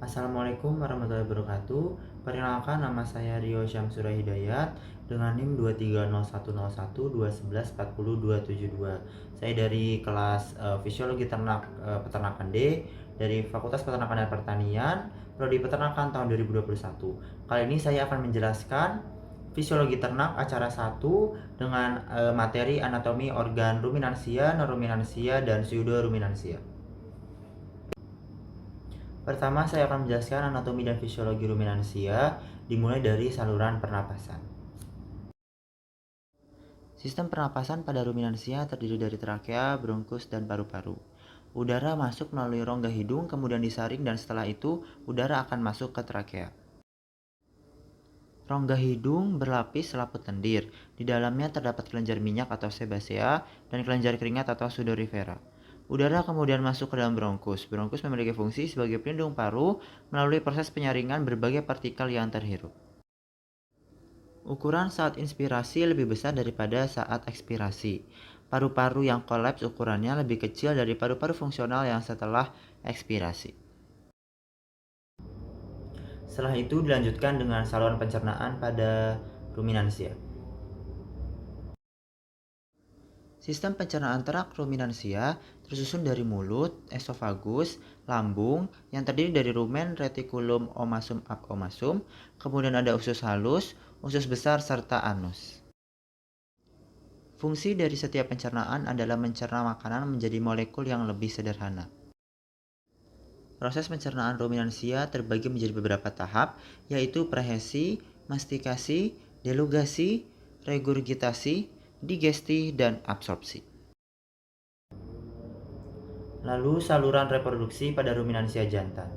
Assalamualaikum warahmatullahi wabarakatuh. Perkenalkan, nama saya Rio Syamsura Hidayat dengan NIM 230111211402272. Saya dari kelas Fisiologi Ternak Peternakan D dari Fakultas Peternakan dan Pertanian, Prodi Peternakan tahun 2021. Kali ini saya akan menjelaskan Fisiologi Ternak acara 1 dengan materi anatomi organ ruminansia, non-ruminansia, dan pseudo-ruminansia. Pertama, saya akan menjelaskan anatomi dan fisiologi ruminansia, dimulai dari saluran pernapasan. Sistem pernapasan pada ruminansia terdiri dari trakea, bronkus, dan paru-paru. Udara masuk melalui rongga hidung, kemudian disaring, dan setelah itu udara akan masuk ke trakea. Rongga hidung berlapis selaput lendir. Di dalamnya terdapat kelenjar minyak atau sebasea dan kelenjar keringat atau sudorifera. Udara kemudian masuk ke dalam bronkus. Bronkus memiliki fungsi sebagai pelindung paru melalui proses penyaringan berbagai partikel yang terhirup. Ukuran saat inspirasi lebih besar daripada saat ekspirasi. Paru-paru yang kolaps ukurannya lebih kecil dari paru-paru fungsional yang setelah ekspirasi. Setelah itu dilanjutkan dengan saluran pencernaan pada ruminansia. Sistem pencernaan terak ruminansia tersusun dari mulut, esofagus, lambung yang terdiri dari rumen, retikulum, omasum, abomasum, kemudian ada usus halus, usus besar, serta anus. Fungsi dari setiap pencernaan adalah mencerna makanan menjadi molekul yang lebih sederhana. Proses pencernaan ruminansia terbagi menjadi beberapa tahap, yaitu prehesi, mastikasi, delugasi, regurgitasi, digesti, dan absorpsi. Lalu saluran reproduksi pada ruminansia jantan.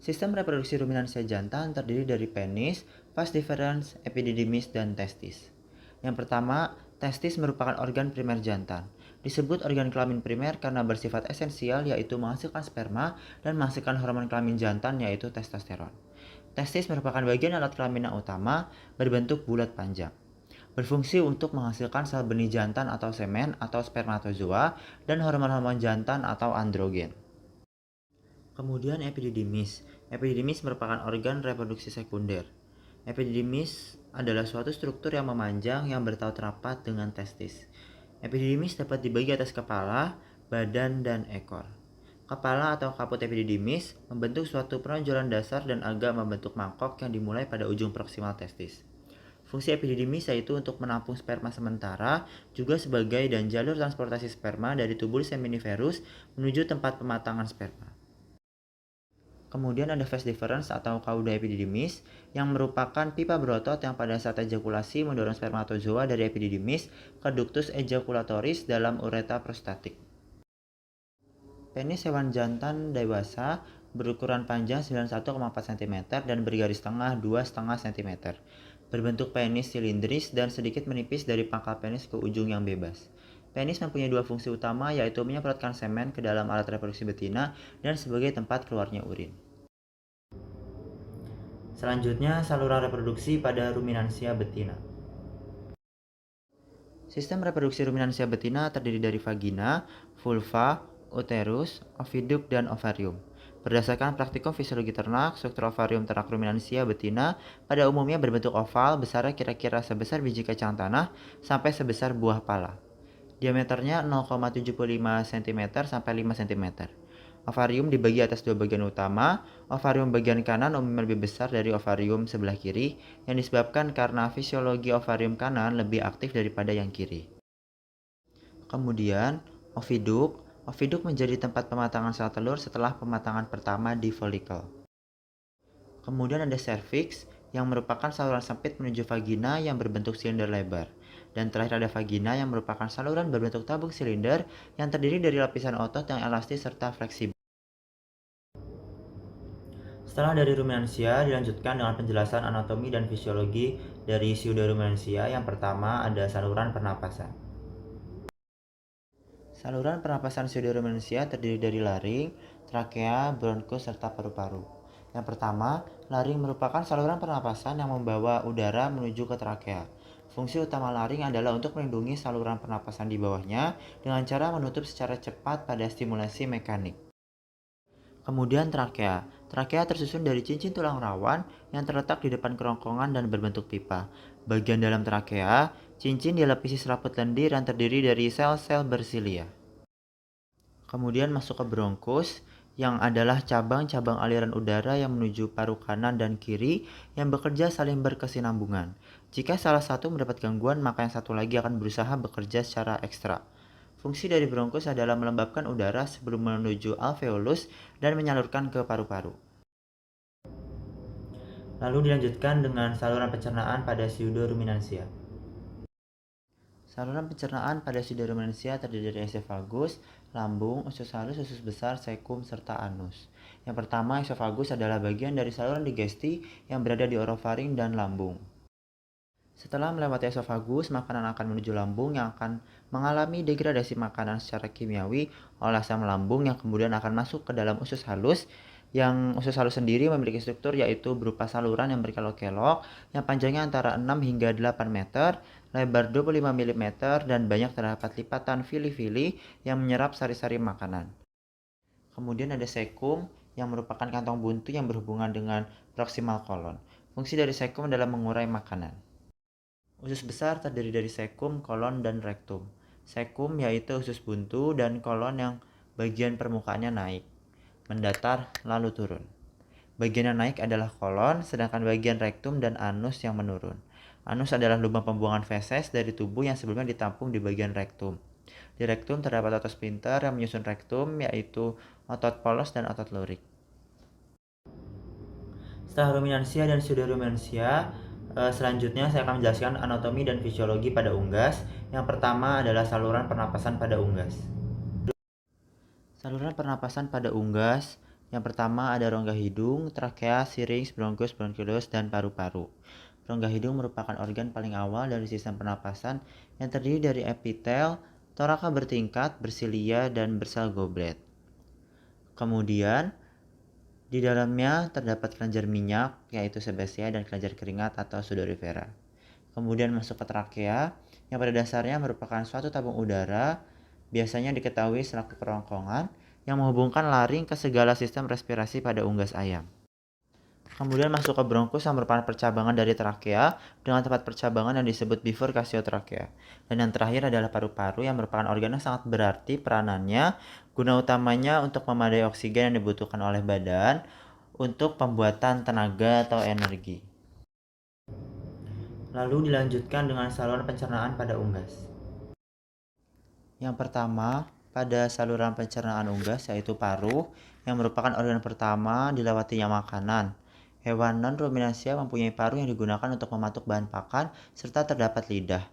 Sistem reproduksi ruminansia jantan terdiri dari penis, vas deferens, epididymis, dan testis. Yang pertama, testis merupakan organ primer jantan. Disebut organ kelamin primer karena bersifat esensial, yaitu menghasilkan sperma dan menghasilkan hormon kelamin jantan, yaitu testosteron. Testis merupakan bagian alat kelamin yang utama, berbentuk bulat panjang. Berfungsi untuk menghasilkan sel benih jantan atau semen atau spermatozoa dan hormon-hormon jantan atau androgen. Kemudian epididymis. Epididymis merupakan organ reproduksi sekunder. Epididymis adalah suatu struktur yang memanjang yang bertaut rapat dengan testis. Epididymis dapat dibagi atas kepala, badan, dan ekor. Kepala atau kaput epididymis membentuk suatu penonjolan dasar dan agak membentuk mangkok yang dimulai pada ujung proksimal testis. Fungsi epididymis yaitu untuk menampung sperma sementara, juga sebagai dan jalur transportasi sperma dari tubul seminiferus menuju tempat pematangan sperma. Kemudian ada vas deferens atau cauda epididymis yang merupakan pipa berotot yang pada saat ejakulasi mendorong spermatozoa dari epididymis ke ductus ejaculatoris dalam ureta prostatik. Penis hewan jantan dewasa berukuran panjang 91,4 cm dan bergaris tengah 2,5 cm. Berbentuk penis silindris dan sedikit menipis dari pangkal penis ke ujung yang bebas. Penis mempunyai dua fungsi utama, yaitu menyemprotkan semen ke dalam alat reproduksi betina dan sebagai tempat keluarnya urin. Selanjutnya, saluran reproduksi pada ruminansia betina. Sistem reproduksi ruminansia betina terdiri dari vagina, vulva, uterus, oviduk, dan ovarium. Berdasarkan praktikum fisiologi ternak, struktur ovarium ternak ruminansia betina pada umumnya berbentuk oval, besarnya kira-kira sebesar biji kacang tanah sampai sebesar buah pala. Diameternya 0,75 cm sampai 5 cm. Ovarium dibagi atas dua bagian utama. Ovarium bagian kanan umumnya lebih besar dari ovarium sebelah kiri, yang disebabkan karena fisiologi ovarium kanan lebih aktif daripada yang kiri. Kemudian, oviduk. Oviduk menjadi tempat pematangan sel telur setelah pematangan pertama di folikel. Kemudian ada serviks, yang merupakan saluran sempit menuju vagina yang berbentuk silinder lebar. Dan terakhir ada vagina yang merupakan saluran berbentuk tabung silinder yang terdiri dari lapisan otot yang elastis serta fleksibel. Setelah dari ruminansia, dilanjutkan dengan penjelasan anatomi dan fisiologi dari pseudoruminansia. Yang pertama ada saluran pernapasan. Saluran pernapasan pseudoruminansia terdiri dari laring, trakea, bronkus, serta paru-paru. Yang pertama, laring merupakan saluran pernapasan yang membawa udara menuju ke trakea. Fungsi utama laring adalah untuk melindungi saluran pernapasan di bawahnya dengan cara menutup secara cepat pada stimulasi mekanik. Kemudian trakea. Trakea tersusun dari cincin tulang rawan yang terletak di depan kerongkongan dan berbentuk pipa. Bagian dalam trakea, cincin dilapisi selaput lendir yang terdiri dari sel-sel bersilia. Kemudian masuk ke bronkus, yang adalah cabang-cabang aliran udara yang menuju paru kanan dan kiri yang bekerja saling berkesinambungan. Jika salah satu mendapat gangguan, maka yang satu lagi akan berusaha bekerja secara ekstra. Fungsi dari bronkus adalah melembabkan udara sebelum menuju alveolus dan menyalurkan ke paru-paru. Lalu dilanjutkan dengan saluran pencernaan pada pseudoruminansia. Saluran pencernaan pada pseudoruminansia terdiri dari esofagus, lambung, usus halus, usus besar, sekum, serta anus. Yang pertama, esofagus adalah bagian dari saluran digesti yang berada di orofaring dan lambung. Setelah melewati esofagus, makanan akan menuju lambung yang akan mengalami degradasi makanan secara kimiawi oleh asam lambung yang kemudian akan masuk ke dalam usus halus. Yang usus halus sendiri memiliki struktur yaitu berupa saluran yang berkelok-kelok yang panjangnya antara 6 hingga 8 meter, lebar 25 mm, dan banyak terdapat lipatan fili-fili yang menyerap sari-sari makanan. Kemudian ada sekum yang merupakan kantong buntu yang berhubungan dengan proximal kolon. Fungsi dari sekum adalah mengurai makanan. Usus besar terdiri dari sekum, kolon, dan rektum. Sekum yaitu usus buntu dan kolon yang bagian permukaannya naik, mendatar, lalu turun. Bagian yang naik adalah kolon, sedangkan bagian rektum dan anus yang menurun. Anus adalah lubang pembuangan feses dari tubuh yang sebelumnya ditampung di bagian rektum. Di rektum terdapat otot sphincter yang menyusun rektum, yaitu otot polos dan otot lurik. Setelah ruminansia dan pseudoruminansia, selanjutnya saya akan menjelaskan anatomi dan fisiologi pada unggas. Yang pertama adalah saluran pernapasan pada unggas. Saluran pernapasan pada unggas yang pertama ada rongga hidung, trakea, syrinx, bronkus, bronkiolus, dan paru-paru. Rongga hidung merupakan organ paling awal dari sistem pernapasan yang terdiri dari epitel, toraka bertingkat, bersilia, dan bersel goblet. Kemudian, di dalamnya terdapat kelenjar minyak, yaitu sebaceae, dan kelenjar keringat atau sudorifera. Kemudian masuk ke trakea, yang pada dasarnya merupakan suatu tabung udara, biasanya diketahui selaku kerongkongan, yang menghubungkan laring ke segala sistem respirasi pada unggas ayam. Kemudian masuk ke bronkus yang merupakan percabangan dari trakea dengan tempat percabangan yang disebut bifurcasiotrakea. Dan yang terakhir adalah paru-paru yang merupakan organ yang sangat berarti peranannya, guna utamanya untuk memadai oksigen yang dibutuhkan oleh badan untuk pembuatan tenaga atau energi. Lalu dilanjutkan dengan saluran pencernaan pada unggas. Yang pertama, pada saluran pencernaan unggas yaitu paru, yang merupakan organ pertama dilewatinya makanan. Hewan non-ruminansia mempunyai paru yang digunakan untuk mematuk bahan pakan, serta terdapat lidah.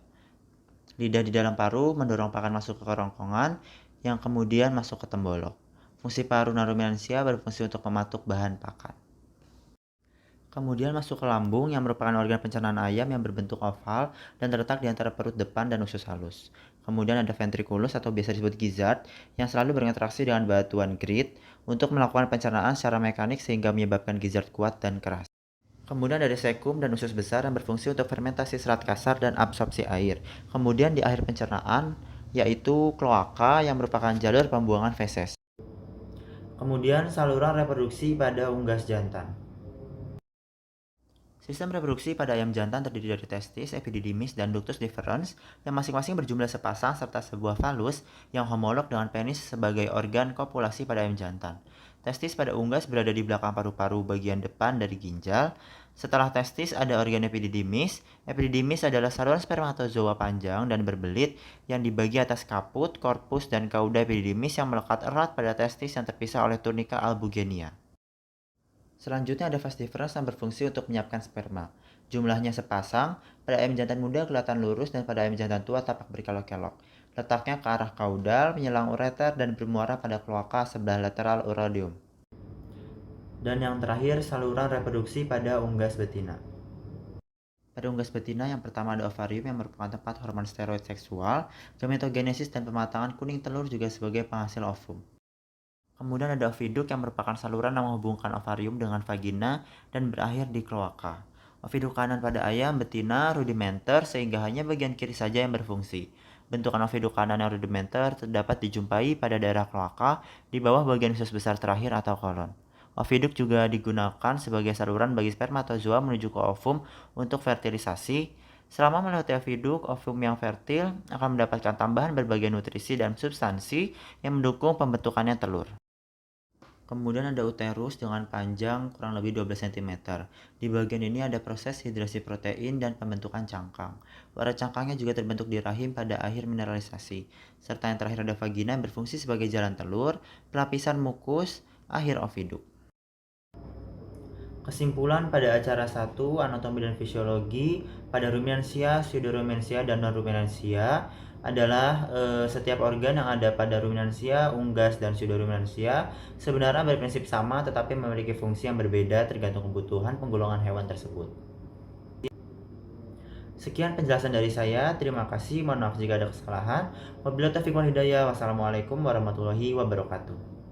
Lidah di dalam paru mendorong pakan masuk ke kerongkongan, yang kemudian masuk ke tembolok. Fungsi paru non-ruminansia berfungsi untuk mematuk bahan pakan. Kemudian masuk ke lambung yang merupakan organ pencernaan ayam yang berbentuk oval dan terletak di antara perut depan dan usus halus. Kemudian ada ventriculus atau biasa disebut gizzard yang selalu berinteraksi dengan batuan grit untuk melakukan pencernaan secara mekanik sehingga menyebabkan gizzard kuat dan keras. Kemudian ada sekum dan usus besar yang berfungsi untuk fermentasi serat kasar dan absorpsi air. Kemudian di akhir pencernaan yaitu kloaka yang merupakan jalur pembuangan feses. Kemudian saluran reproduksi pada unggas jantan. Sistem reproduksi pada ayam jantan terdiri dari testis, epididymis, dan ductus deferens yang masing-masing berjumlah sepasang serta sebuah falus yang homolog dengan penis sebagai organ kopulasi pada ayam jantan. Testis pada unggas berada di belakang paru-paru bagian depan dari ginjal. Setelah testis ada organ epididymis. Epididymis adalah saluran spermatozoa panjang dan berbelit yang dibagi atas kaput, korpus, dan kauda epididymis yang melekat erat pada testis yang terpisah oleh tunika albugenia. Selanjutnya ada vas deferens yang berfungsi untuk menyiapkan sperma. Jumlahnya sepasang, pada ayam jantan muda kelihatan lurus dan pada ayam jantan tua tampak berkelok-kelok. Letaknya ke arah kaudal, menyelang ureter, dan bermuara pada kloaka sebelah lateral urodium. Dan yang terakhir, saluran reproduksi pada unggas betina. Pada unggas betina yang pertama ada ovarium yang merupakan tempat hormon steroid seksual, gametogenesis dan pematangan kuning telur juga sebagai penghasil ovum. Kemudian ada oviduk yang merupakan saluran yang menghubungkan ovarium dengan vagina dan berakhir di kloaka. Oviduk kanan pada ayam betina rudimenter sehingga hanya bagian kiri saja yang berfungsi. Bentukan oviduk kanan yang rudimenter terdapat dijumpai pada daerah kloaka di bawah bagian usus besar terakhir atau kolon. Oviduk juga digunakan sebagai saluran bagi spermatozoa menuju ke ovum untuk fertilisasi. Selama melewati oviduk, ovum yang fertil akan mendapatkan tambahan berbagai nutrisi dan substansi yang mendukung pembentukannya telur. Kemudian ada uterus dengan panjang kurang lebih 12 cm. Di bagian ini ada proses hidrasi protein dan pembentukan cangkang. Warna cangkangnya juga terbentuk di rahim pada akhir mineralisasi. Serta yang terakhir ada vagina yang berfungsi sebagai jalan telur, pelapisan mukus, akhir oviduk. Kesimpulan pada acara 1, anatomi dan fisiologi, pada ruminansia, pseudoruminansia, dan non-ruminansia adalah setiap organ yang ada pada ruminansia, unggas, dan pseudoruminansia sebenarnya berprinsip sama tetapi memiliki fungsi yang berbeda tergantung kebutuhan penggolongan hewan tersebut. Sekian penjelasan dari saya, terima kasih, mohon maaf jika ada kesalahan. Wabillahi taufiq wal hidayah, wassalamualaikum warahmatullahi wabarakatuh.